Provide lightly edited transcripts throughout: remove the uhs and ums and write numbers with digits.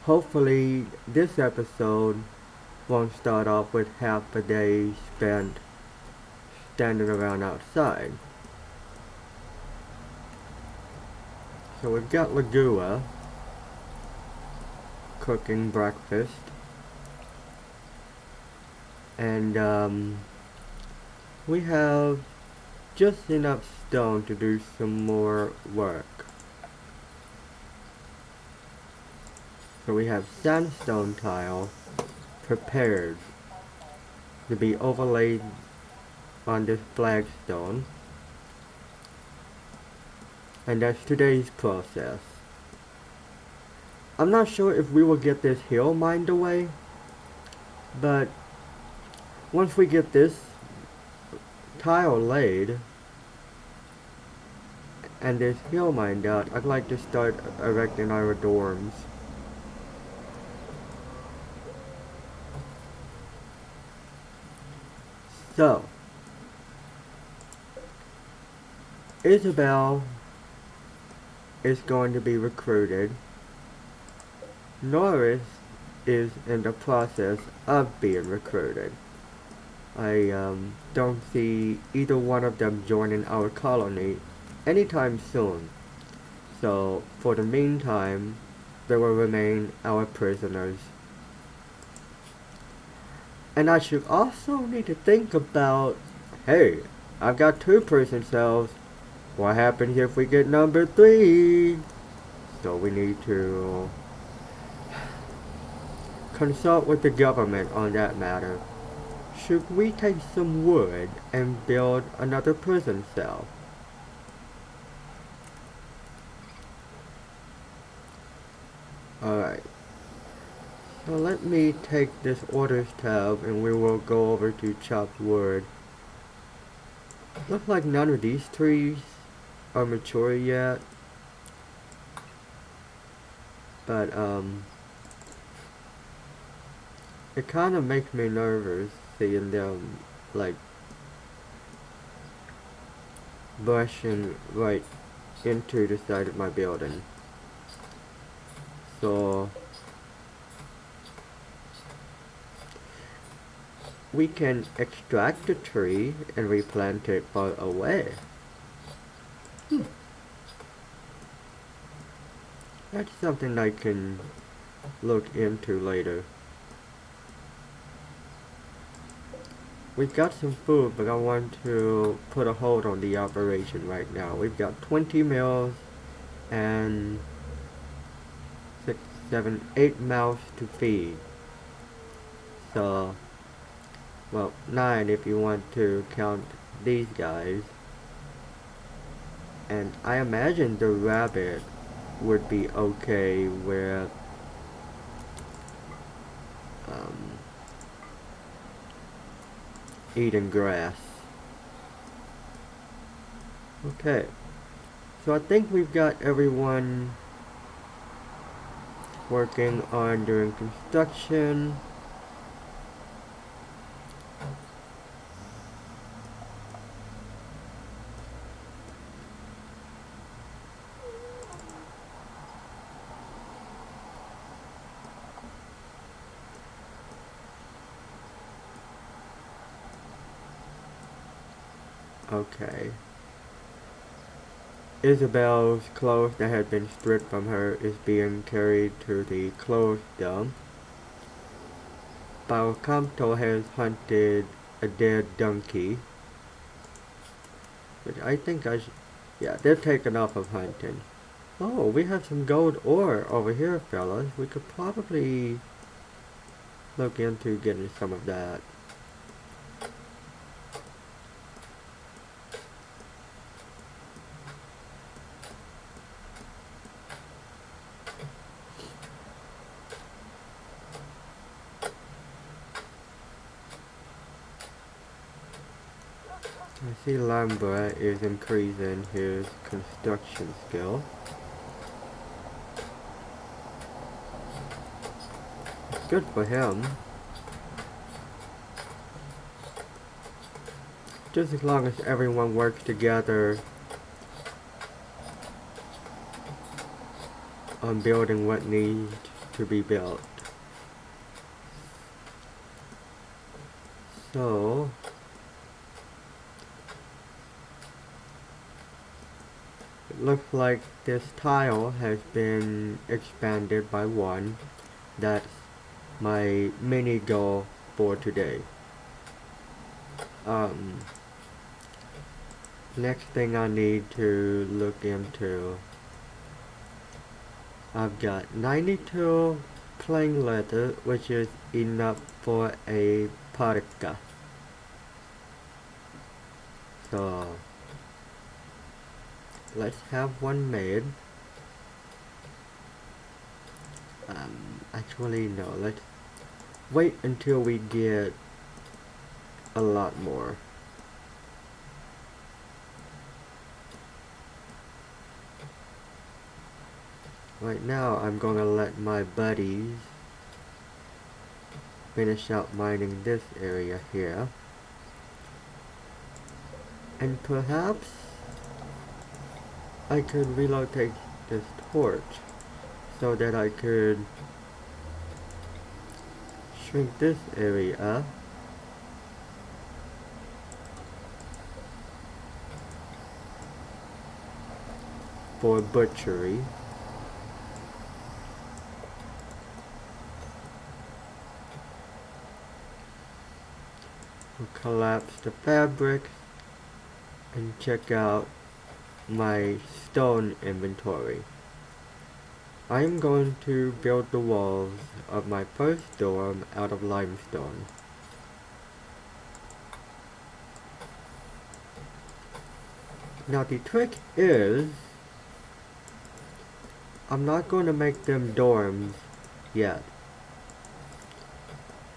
hopefully this episode won't start off with half a day spent standing around outside. So we've got Lagua cooking breakfast, and we have just enough stone to do some more work. So we have sandstone tile prepared to be overlaid on this flagstone, and that's today's process. I'm not sure if we will get this hill mined away, but once we get this tile laid and this hill mined out, I'd like to start erecting our dorms. So, Isabel is going to be recruited. Norris is in the process of being recruited. I don't see either one of them joining our colony anytime soon. So, for the meantime, they will remain our prisoners. And I should also need to think about, hey, I've got 2 prison cells. What happens if we get number 3? So we need to consult with the government on that matter. Should we take some wood and build another prison cell? Alright. So let me take this orders tab and we will go over to chopped wood. Looks like none of these trees are mature yet. But it kind of makes me nervous seeing them like brushing right into the side of my building. So we can extract the tree and replant it far away. That's something I can look into later. We've got some food, but I want to put a hold on the operation right now. We've got 20 meals and 6, 7, 8 mouths to feed. So, well, 9 if you want to count these guys. And I imagine the rabbit would be okay with eating grass. Okay, so I think we've got everyone working on doing construction. Okay. Isabel's clothes that had been stripped from her is being carried to the clothes dump. Balcamto has hunted a dead donkey. But I think yeah, they're taken off of hunting. Oh, we have some gold ore over here, fellas. We could probably look into getting some of that. I see Lambra is increasing his construction skill. Good for him. Just as long as everyone works together on building what needs to be built. So it looks like this tile has been expanded by one. That's my mini goal for today. Next thing I need to look into, I've got 92 plain leather, which is enough for a parka. So let's have one made. Actually no, let's wait until we get a lot more. Right now I'm gonna let my buddies finish out mining this area here. And perhaps I could relocate this torch so that I could shrink this area for butchery. We'll collapse the fabric and check out my stone inventory. I am going to build the walls of my first dorm out of limestone. Now the trick is, I'm not going to make them dorms yet.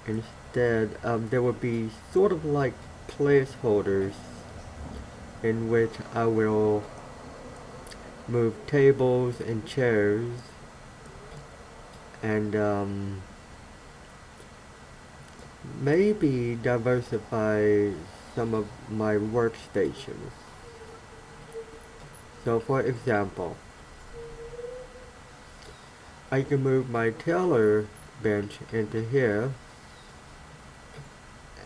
Instead, there will be sort of like placeholders in which I will move tables and chairs and maybe diversify some of my workstations. So for example, I can move my tailor bench into here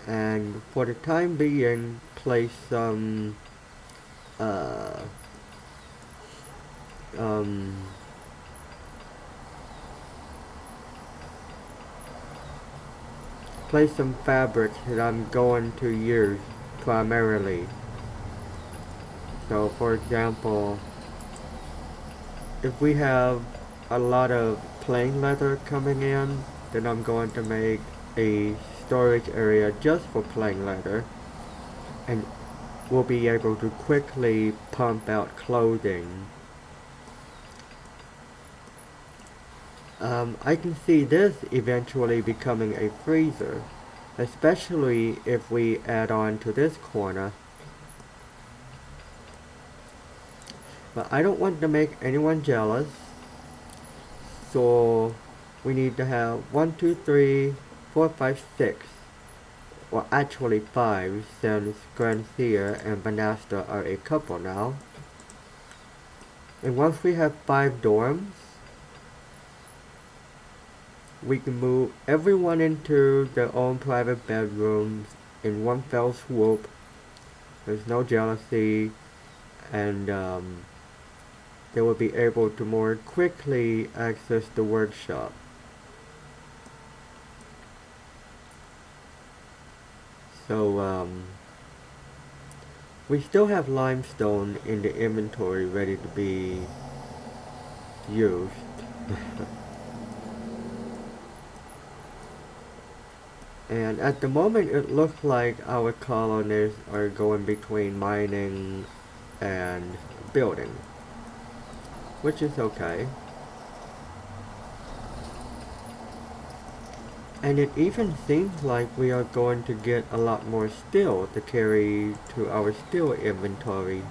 and for the time being place some place some fabrics that I'm going to use primarily. So for example, if we have a lot of plain leather coming in, then I'm going to make a storage area just for plain leather, and we'll be able to quickly pump out clothing. I can see this eventually becoming a freezer, especially if we add on to this corner. But I don't want to make anyone jealous, so we need to have 1, 2, 3, 4, 5, 6. Well, actually 5, since Granthea and Banasta are a couple now. And once we have 5 dorms, we can move everyone into their own private bedrooms in one fell swoop. There's no jealousy, and they will be able to more quickly access the workshop. So we still have limestone in the inventory ready to be used. And at the moment it looks like our colonists are going between mining and building, which is okay. And it even seems like we are going to get a lot more steel to carry to our steel inventory.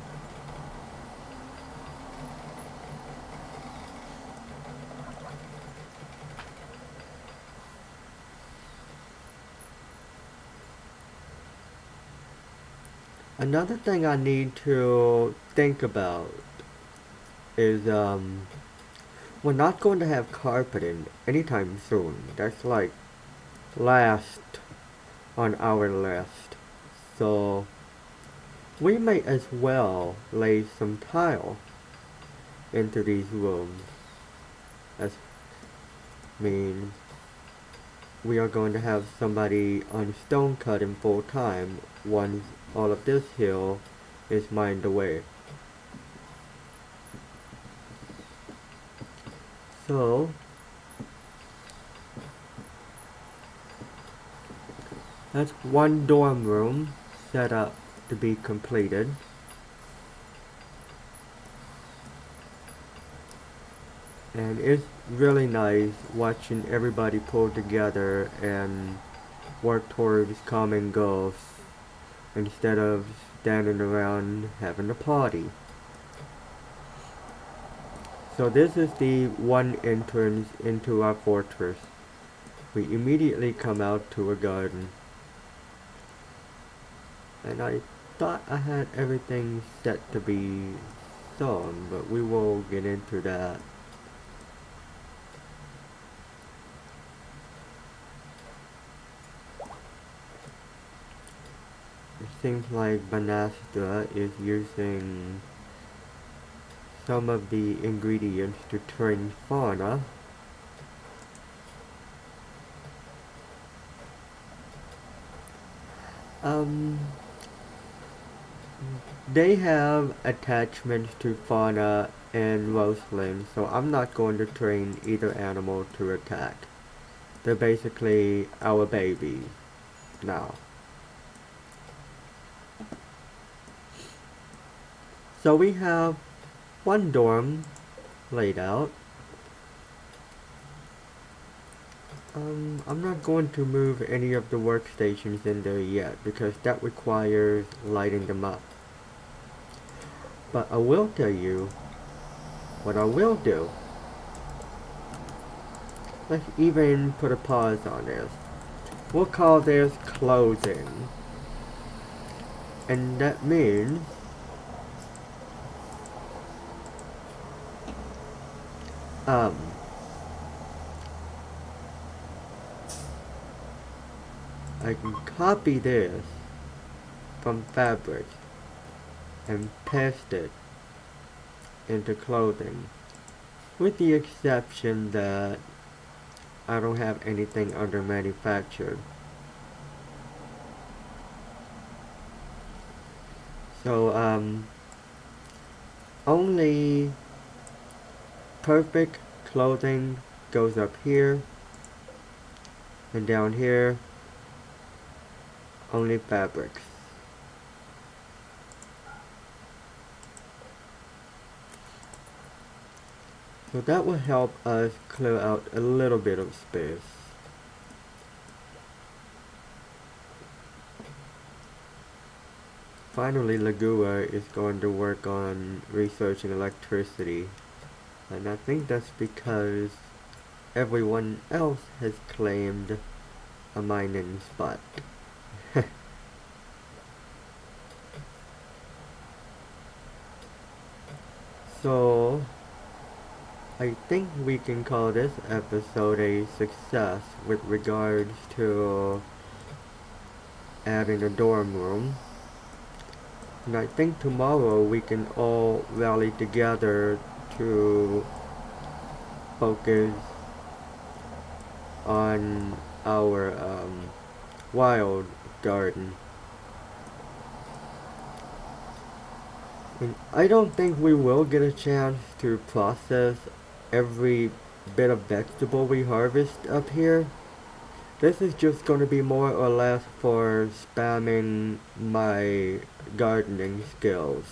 Another thing I need to think about is We're not going to have carpeting anytime soon. That's like last on our list. So we may as well lay some tile into these rooms. As means we are going to have somebody on stone cutting full time once all of this hill is mined away. So that's one dorm room set up to be completed. And it's really nice watching everybody pull together and work towards common goals instead of standing around having a party. So this is the one entrance into our fortress. We immediately come out to a garden. And I thought I had everything set to be sown, but we will get into that. It seems like Banastra is using some of the ingredients to train fauna. They have attachments to fauna and roastling, so I'm not going to train either animal to attack. They're basically our babies now. So we have one dorm laid out. I'm not going to move any of the workstations in there yet because that requires lighting them up. But I will tell you what I will do. Let's even put a pause on this. We'll call this closing. And that means I can copy this from fabric and paste it into clothing, with the exception that I don't have anything under manufactured. So only perfect clothing goes up here, and down here only fabrics. So that will help us clear out a little bit of space. Finally, Lagua is going to work on researching electricity, and I think that's because everyone else has claimed a mining spot. So I think we can call this episode a success with regards to adding a dorm room. And I think tomorrow we can all rally together to focus on our wild garden. And I don't think we will get a chance to process every bit of vegetable we harvest up here. This is just going to be more or less for spamming my gardening skills.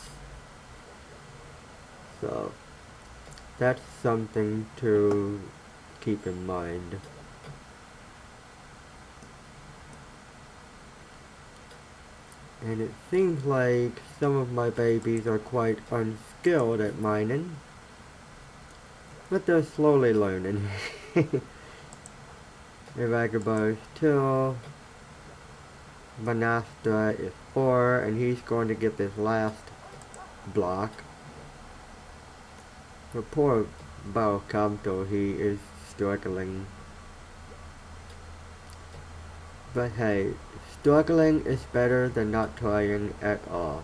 So that's something to keep in mind. And it seems like some of my babies are quite unskilled at mining, but they're slowly learning. Vagabond is 2, Banastra is 4, and he's going to get this last block. The poor Balcamto, he is struggling. But hey, struggling is better than not trying at all.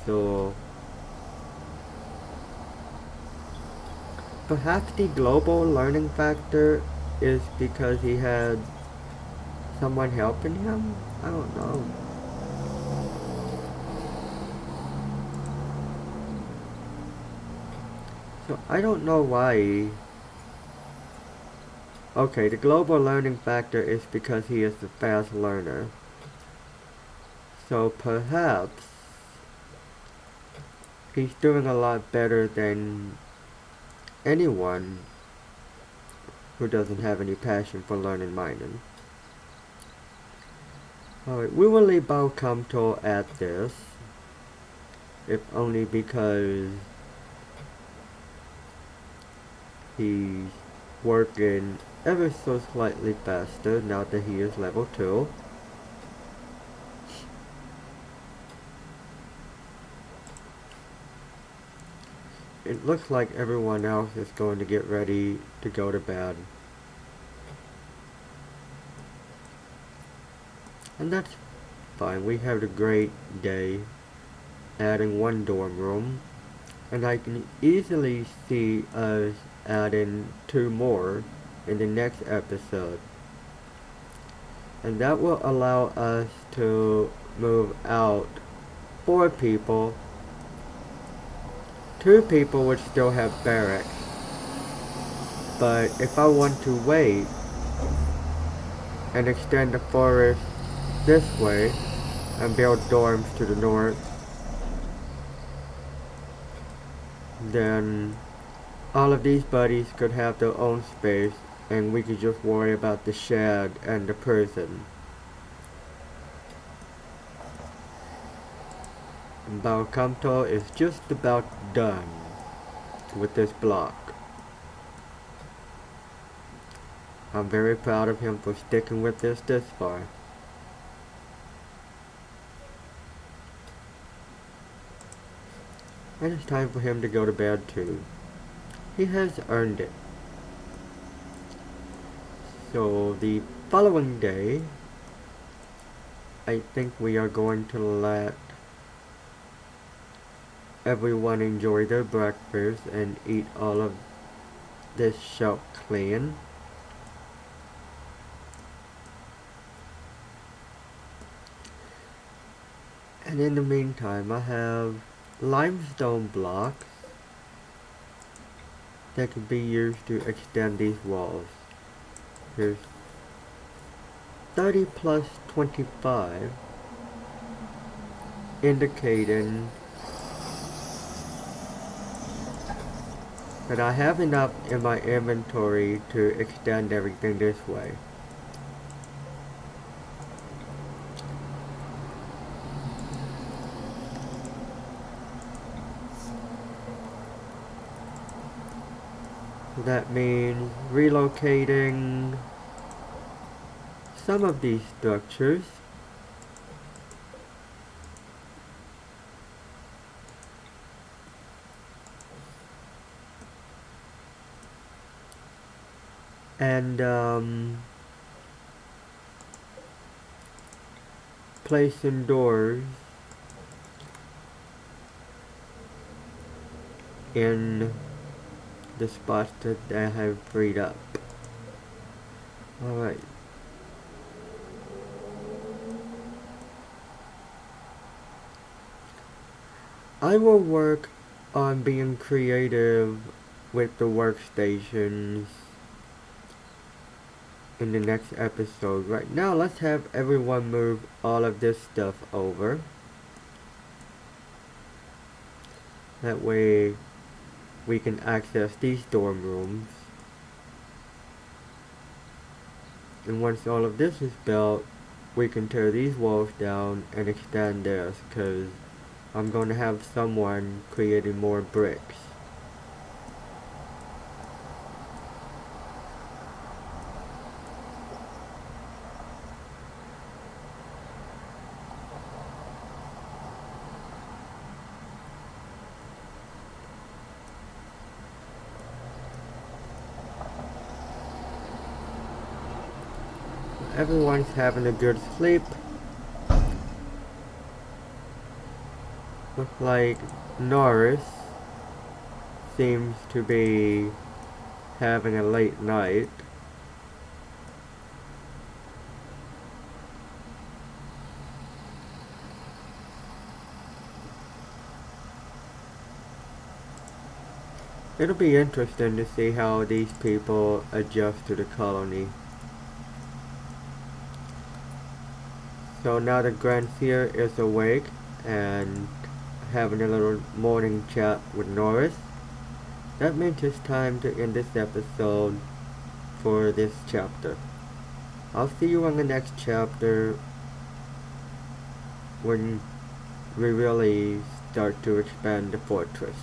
So, perhaps the global learning factor is because he had someone helping him? I don't know. So, I don't know why. Okay, the global learning factor is because he is a fast learner. So, perhaps he's doing a lot better than anyone who doesn't have any passion for learning mining. Alright, we will leave Balcamto at this, if only because he's working ever so slightly faster now that he is level 2. It looks like everyone else is going to get ready to go to bed. And that's fine. We had a great day adding one dorm room. And I can easily see us adding 2 more in the next episode. And that will allow us to move out 4 people. 2 people would still have barracks. But if I want to wait and extend the forest this way and build dorms to the north, then all of these buddies could have their own space and we could just worry about the shed and the prison. Balcamto is just about done with this block. I'm very proud of him for sticking with this far. And it's time for him to go to bed too. He has earned it. So the following day, I think we are going to let everyone enjoy their breakfast and eat all of this shelf clean. And in the meantime, I have limestone blocks that can be used to extend these walls. Here's 30 plus 25, indicating that I have enough in my inventory to extend everything this way. So that means relocating some of these structures and placing doors in the spots that I have freed up. Alright. I will work on being creative with the workstations in the next episode. Right now, let's have everyone move all of this stuff over. That way, we can access these dorm rooms. And once all of this is built, we can tear these walls down and extend this, because I'm going to have someone creating more bricks. everyone's having a good sleep. Looks like Norris seems to be having a late night. It'll be interesting to see how these people adjust to the colony. So now the Granseer is awake and having a little morning chat with Norris. That means it's time to end this episode for this chapter. I'll see you on the next chapter when we really start to expand the fortress.